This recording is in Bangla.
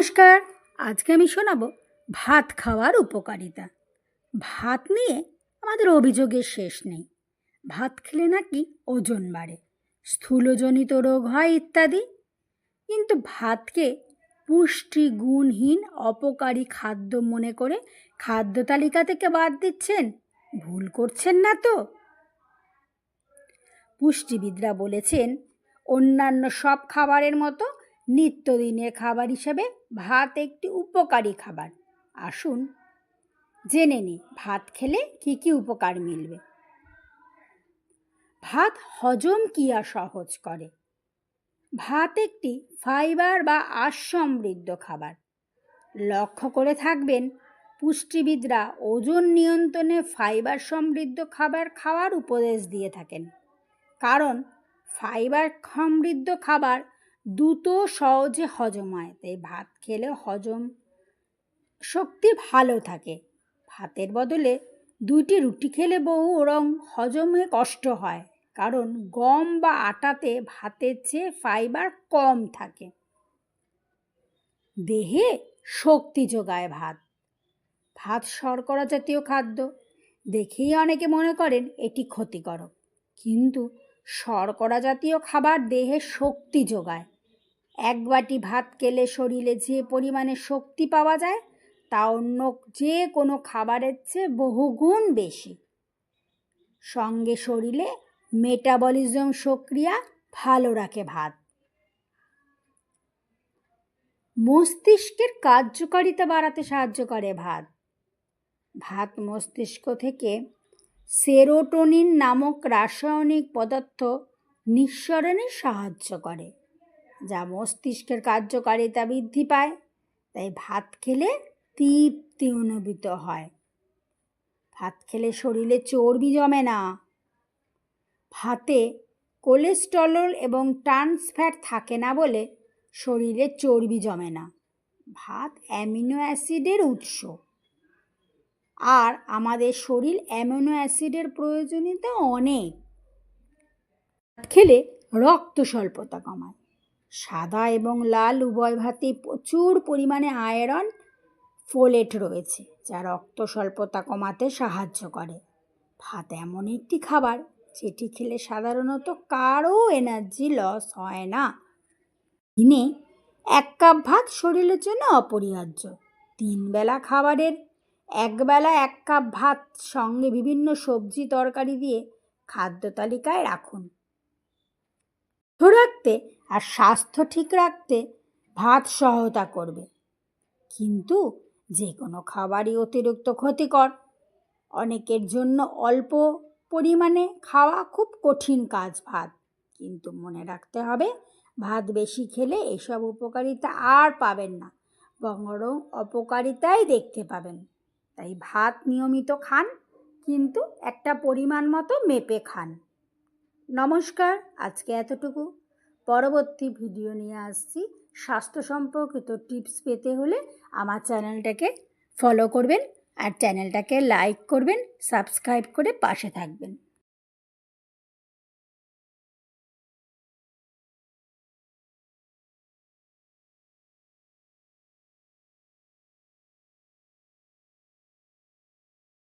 নমস্কার। আজকে আমি শোনাবো ভাত খাওয়ার উপকারিতা। ভাত নিয়ে আমাদের অভিযোগের শেষ নেই। ভাত খেলে নাকি ওজন বাড়ে, স্থূলজনিত রোগ হয় ইত্যাদি। কিন্তু ভাতকে পুষ্টিগুণহীন অপকারী খাদ্য মনে করে খাদ্য তালিকা থেকে বাদ দিচ্ছেন, ভুল করছেন না তো? পুষ্টিবিদরা বলেছেন, অন্যান্য সব খাবারের মতো নিত্যদিনের খাবার হিসেবে ভাত একটি উপকারী খাবার। আসুন জেনে নিই ভাত খেলে কী কী উপকার মিলবে। ভাত হজম ক্রিয়া সহজ করে। ভাত একটি ফাইবার বা আঁশ সমৃদ্ধ খাবার। লক্ষ্য করে থাকবেন, পুষ্টিবিদরা ওজন নিয়ন্ত্রণে ফাইবার সমৃদ্ধ খাবার খাওয়ার উপদেশ দিয়ে থাকেন, কারণ ফাইবার সমৃদ্ধ খাবার দ্রুত সহজে হজম হয়। তাই ভাত খেলে হজম শক্তি ভালো থাকে। ভাতের বদলে 2টি রুটি খেলে বরং হজমে কষ্ট হয়, কারণ গম বা আটাতে ভাতের চেয়ে ফাইবার কম থাকে। দেহে শক্তি যোগায় ভাত। ভাত শর্করা জাতীয় খাদ্য। দেখেই অনেকে মনে করেন এটি ক্ষতিকারক, কিন্তু শর্করা জাতীয় খাবার দেহে শক্তি যোগায়। 1 বাটি ভাত খেলে শরীরে যে পরিমাণে শক্তি পাওয়া যায় তা অন্য যে কোনো খাবারের চেয়ে বহুগুণ বেশি। সঙ্গে শরীরে মেটাবলিজম প্রক্রিয়া ভালো রাখে ভাত। মস্তিষ্কের কার্যকারিতা বাড়াতে সাহায্য করে ভাত। ভাত মস্তিষ্ক থেকে সেরোটোনিন নামক রাসায়নিক পদার্থ নিঃসরণে সাহায্য করে, যা মস্তিষ্কের কার্যকারিতা বৃদ্ধি পায়। তাই ভাত খেলে তৃপ্তি অনুভূত হয়। ভাত খেলে শরীরে চর্বি জমে না। ভাতে কোলেস্টেরল এবং ট্রান্স ফ্যাট থাকে না বলে শরীরে চর্বি জমে না। ভাত অ্যামিনো অ্যাসিডের উৎস, আর আমাদের শরীর অ্যামিনো অ্যাসিডের প্রয়োজনীয়তা অনেক। ভাত খেলে রক্ত স্বল্পতা কমায়। সাদা এবং লাল উভয় ভাতে প্রচুর পরিমাণে আয়রন, ফোলেট রয়েছে, যা রক্ত স্বল্পতা কমাতে সাহায্য করে। ভাত এমন একটি খাবার যেটি খেলে সাধারণত কারও এনার্জি লস হয় না। দিনে 1 কাপ ভাত শরীরের জন্য অপরিহার্য। 3 বেলা খাবারের 1 বেলা 1 কাপ ভাত সঙ্গে বিভিন্ন সবজি তরকারি দিয়ে খাদ্য তালিকায় রাখুন। রাখতে আর স্বাস্থ্য ঠিক রাখতে ভাত সহায়তা করবে, কিন্তু যে কোনো খাবারই অতিরিক্ত ক্ষতিকর। অনেকের জন্য অল্প পরিমাণে খাওয়া খুব কঠিন কাজ ভাত, কিন্তু মনে রাখতে হবে, ভাত বেশি খেলে এসব উপকারিতা আর পাবেন না, বরং অপকারিতাই দেখতে পাবেন। তাই ভাত নিয়মিত খান, কিন্তু একটা পরিমাণ মতো মেপে খান। নমস্কার, আজকে এতটুকু। পরবর্তী ভিডিও নিয়ে আসছি। স্বাস্থ্য সম্পর্কিত টিপস পেতে হলে আমার চ্যানেলটাকে ফলো করবেন, আর চ্যানেলটাকে লাইক করবেন, সাবস্ক্রাইব করে পাশে থাকবেন।